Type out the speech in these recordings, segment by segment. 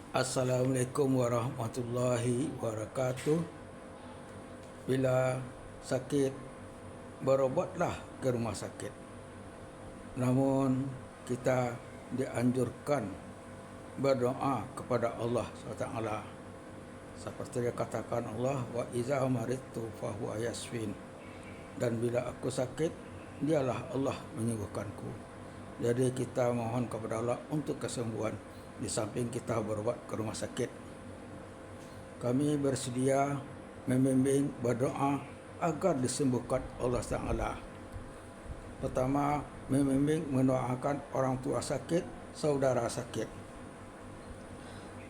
Assalamualaikum warahmatullahi wabarakatuh. Bila sakit, berobatlah ke rumah sakit. Namun kita dianjurkan berdoa kepada Allah SWT. Seperti dia katakan Allah, wa iza maridtu fahuwa yasfin. Dan bila aku sakit, dialah Allah menyembuhkanku. Jadi kita mohon kepada Allah untuk kesembuhan, di samping kita berobat ke rumah sakit. Kami bersedia membimbing berdoa agar disembuhkan Allah Ta'ala. Pertama, membimbing mendoakan orang tua sakit, saudara sakit.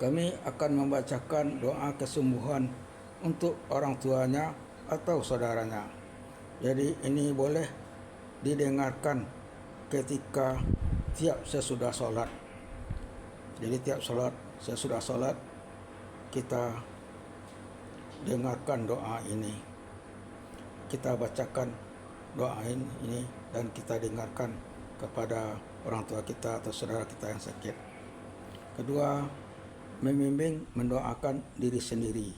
Kami akan membacakan doa kesembuhan untuk orang tuanya atau saudaranya. Jadi ini boleh didengarkan ketika tiap sesudah solat. Jadi tiap solat, sesudah solat, kita dengarkan doa ini. Kita bacakan doa ini dan kita dengarkan kepada orang tua kita atau saudara kita yang sakit. Kedua, membimbing mendoakan diri sendiri.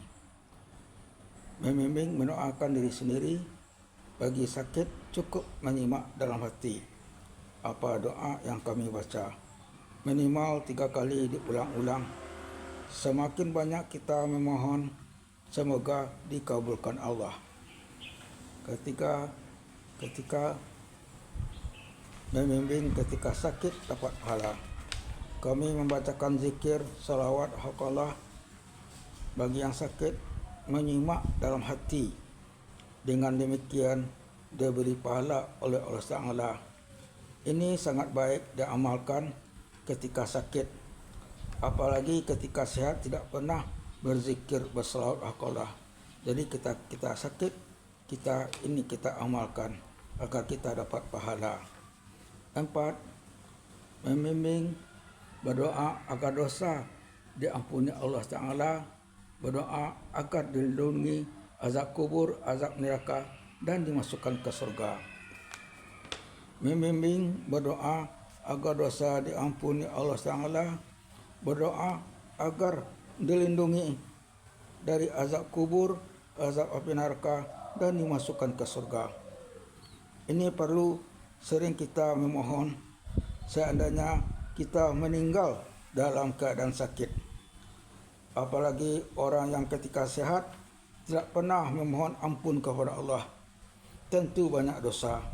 Membimbing mendoakan diri sendiri. Bagi sakit, cukup menyimak dalam hati apa doa yang kami baca. Minimal 3 kali diulang-ulang. Semakin banyak kita memohon, semoga dikabulkan Allah. Ketika membimbing ketika sakit dapat pahala. Kami membacakan zikir, salawat, haqallah bagi yang sakit, menyimak dalam hati. Dengan demikian, diberi pahala oleh Allah Ta'ala. Ini sangat baik diamalkan ketika sakit. Apalagi ketika sehat tidak pernah berzikir, bersalawat, haqallah. Jadi kita sakit, kita amalkan agar kita dapat pahala. 4. Membimbing berdoa agar dosa diampuni Allah Ta'ala. Berdoa agar dilindungi azab kubur, azab neraka dan dimasukkan ke surga. Membimbing berdoa agar dosa diampuni Allah Ta'ala. Berdoa agar dilindungi dari azab kubur, azab api neraka dan dimasukkan ke surga. Ini perlu sering kita memohon seandainya kita meninggal dalam keadaan sakit. Apalagi orang yang ketika sehat tidak pernah memohon ampun kepada Allah, tentu banyak dosa.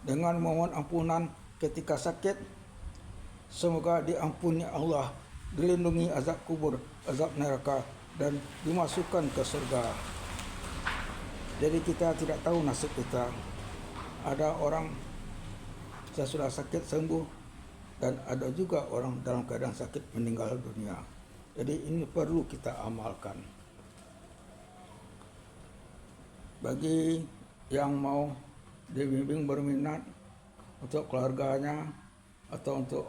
Dengan memohon ampunan ketika sakit, semoga diampuni Allah, dilindungi azab kubur, azab neraka dan dimasukkan ke surga. Jadi kita tidak tahu nasib kita. Ada orang sesudah sakit sembuh dan ada juga orang dalam keadaan sakit meninggal dunia. Jadi ini perlu kita amalkan. Bagi yang mau dibimbing berminat untuk keluarganya atau untuk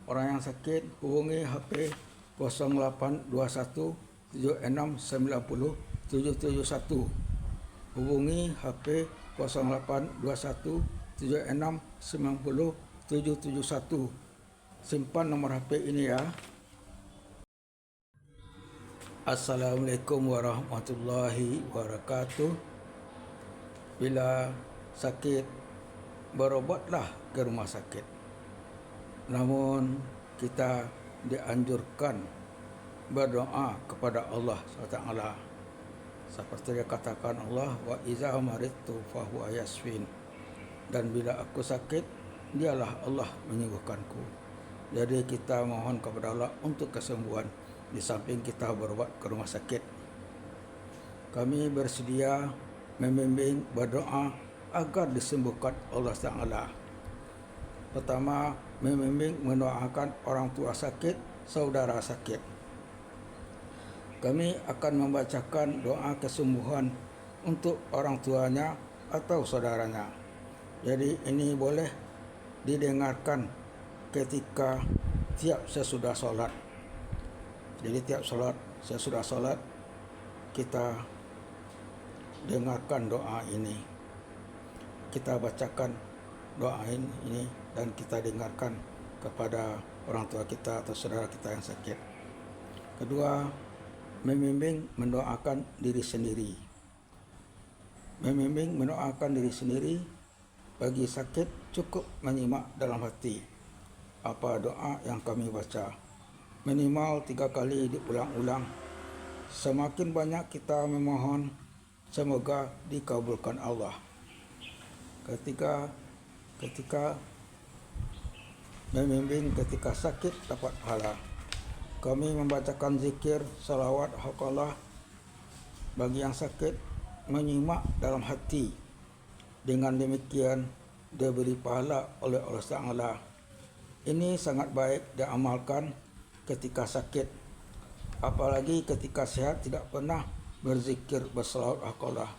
orang yang sakit, hubungi HP 0821 7690 771. Hubungi HP 0821 7690 771. Simpan nomor HP ini ya. Assalamualaikum warahmatullahi wabarakatuh. Bila sakit, berobatlah ke rumah sakit. Namun kita dianjurkan berdoa kepada Allah SWT. Seperti dia katakan Allah, wa iza maridtu fahuwa yasfin. Dan bila aku sakit, dialah Allah menyembuhkanku. Jadi kita mohon kepada Allah untuk kesembuhan, di samping kita berobat ke rumah sakit. Kami bersedia membimbing berdoa agar disembuhkan Allah Ta'ala. Pertama, membimbing mendoakan orang tua sakit, saudara sakit. Kami akan membacakan doa kesembuhan untuk orang tuanya atau saudaranya. Jadi ini boleh didengarkan ketika tiap sesudah solat. Jadi tiap solat, sesudah solat, kita dengarkan doa ini. Kita bacakan doa ini dan kita dengarkan kepada orang tua kita atau saudara kita yang sakit. Kedua, membimbing mendoakan diri sendiri. Membimbing mendoakan diri sendiri. Bagi sakit cukup menyimak dalam hati apa doa yang kami baca. Minimal 3 kali diulang-ulang. Semakin banyak kita memohon, semoga dikabulkan Allah. Ketika membimbing ketika sakit dapat pahala. Kami membacakan zikir, salawat, haqallah. Bagi yang sakit, menyimak dalam hati. Dengan demikian, diberi pahala oleh Allah Taala. Ini sangat baik diamalkan ketika sakit. Apalagi ketika sehat tidak pernah berzikir, bersalawat, haqallah.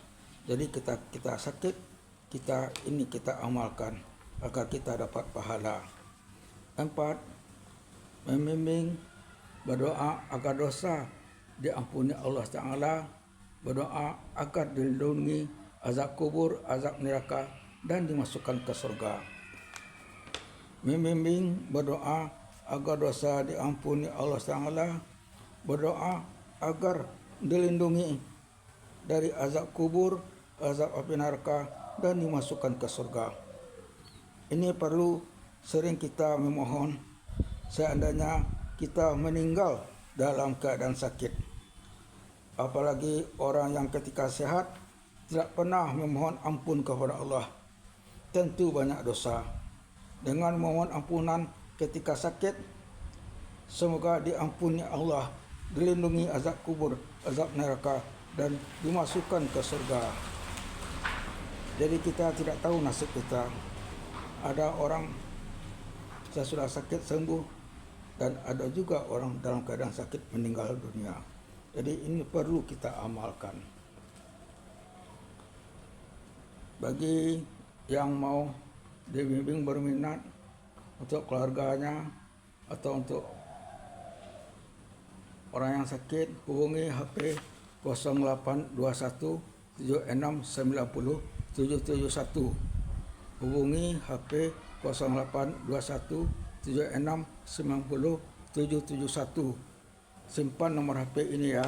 Jadi kita sakit, kita amalkan agar kita dapat pahala. 4. Membimbing berdoa agar dosa diampuni Allah Ta'ala, berdoa agar dilindungi azab kubur, azab neraka dan dimasukkan ke surga. Membimbing berdoa agar dosa diampuni Allah Ta'ala, berdoa agar dilindungi dari azab kubur, azab api neraka dan dimasukkan ke surga. Ini perlu sering kita memohon seandainya kita meninggal dalam keadaan sakit. Apalagi orang yang ketika sehat tidak pernah memohon ampun kepada Allah, tentu banyak dosa. Dengan memohon ampunan ketika sakit, semoga diampuni Allah, dilindungi azab kubur, azab neraka dan dimasukkan ke surga. Jadi kita tidak tahu nasib kita. Ada orang sesudah sakit sembuh dan ada juga orang dalam keadaan sakit meninggal dunia. Jadi ini perlu kita amalkan. Bagi yang mau dibimbing berminat untuk keluarganya atau untuk orang yang sakit, hubungi HP 0821 7690 771. Hubungi HP 0821 7690 771. Simpan nomor HP ini ya.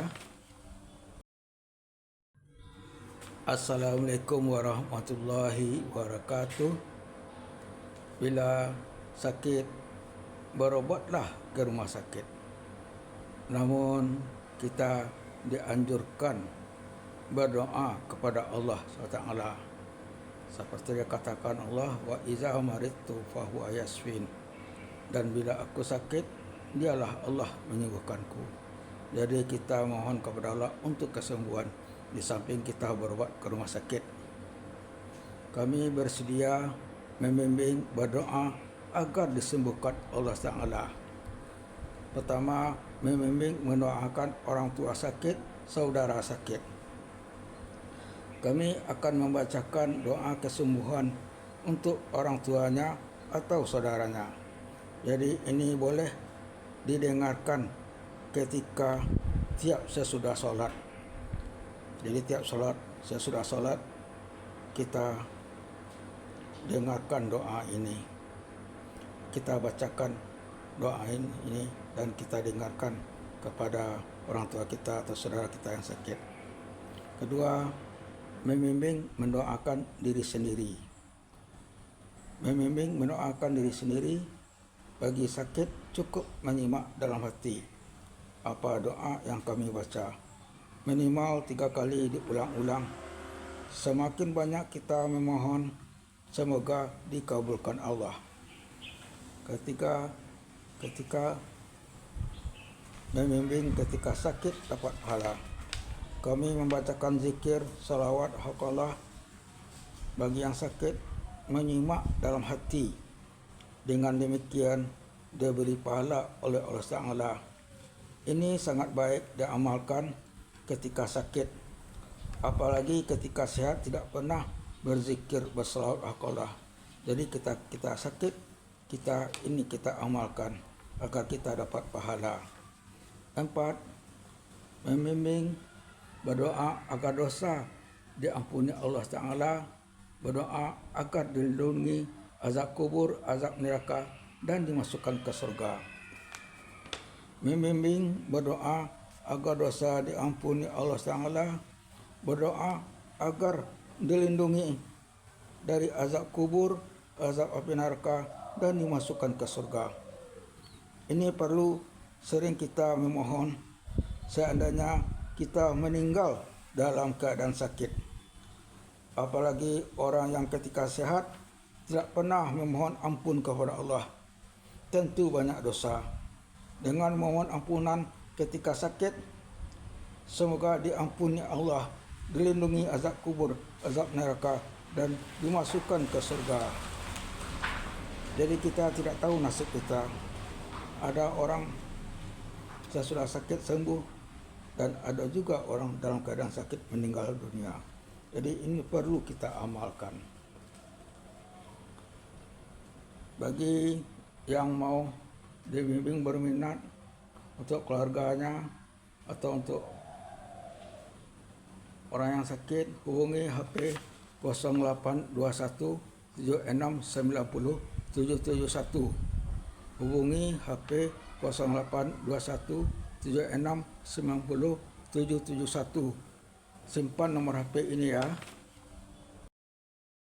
Assalamualaikum warahmatullahi wabarakatuh. Bila sakit, berobatlah ke rumah sakit. Namun kita dianjurkan berdoa kepada Allah SWT. Seperti dia katakan Allah, wa iza maridtu fahuwa yasfin. Dan bila aku sakit, dialah Allah menyembuhkanku. Jadi kita mohon kepada Allah untuk kesembuhan di samping kita berobat ke rumah sakit. Kami bersedia membimbing berdoa agar disembuhkan Allah Ta'ala. Pertama, membimbing mendoakan orang tua sakit, saudara sakit. Kami akan membacakan doa kesembuhan untuk orang tuanya atau saudaranya. Jadi ini boleh didengarkan ketika tiap sesudah sholat. Jadi tiap sesudah sholat kita dengarkan doa ini. Kita bacakan doa ini dan kita dengarkan kepada orang tua kita atau saudara kita yang sakit. Kedua, membimbing mendoakan diri sendiri. Membimbing mendoakan diri sendiri. Bagi sakit cukup menyimak dalam hati apa doa yang kami baca. Minimal 3 kali diulang-ulang. Semakin banyak kita memohon, semoga dikabulkan Allah. Ketika membimbing ketika sakit dapat pahala. Kami membacakan zikir, salawat, haqallah. Bagi yang sakit, menyimak dalam hati. Dengan demikian, diberi pahala oleh Allah Ta'ala. Ini sangat baik diamalkan ketika sakit. Apalagi ketika sehat tidak pernah berzikir, bersalawat, haqallah. Jadi kita sakit, kita amalkan agar kita dapat pahala. 4. Membimbing berdoa agar dosa diampuni Allah Ta'ala, berdoa agar dilindungi azab kubur, azab neraka dan dimasukkan ke surga. Membimbing berdoa agar dosa diampuni Allah Taala, berdoa agar dilindungi dari azab kubur, azab api neraka, dan dimasukkan ke surga. Ini perlu sering kita memohon seandainya kita meninggal dalam keadaan sakit. Apalagi orang yang ketika sehat tidak pernah memohon ampun kepada Allah, tentu banyak dosa. Dengan memohon ampunan ketika sakit, semoga diampuni Allah, dilindungi azab kubur, azab neraka, dan dimasukkan ke surga. Jadi kita tidak tahu nasib kita. Ada orang sesudah sakit sembuh, dan ada juga orang dalam keadaan sakit meninggal dunia. Jadi ini perlu kita amalkan. Bagi yang mau dibimbing berminat untuk keluarganya atau untuk orang yang sakit, hubungi HP 0821 7690 771. Hubungi HP 0821 7690 771. Simpan nomor HP ini ya.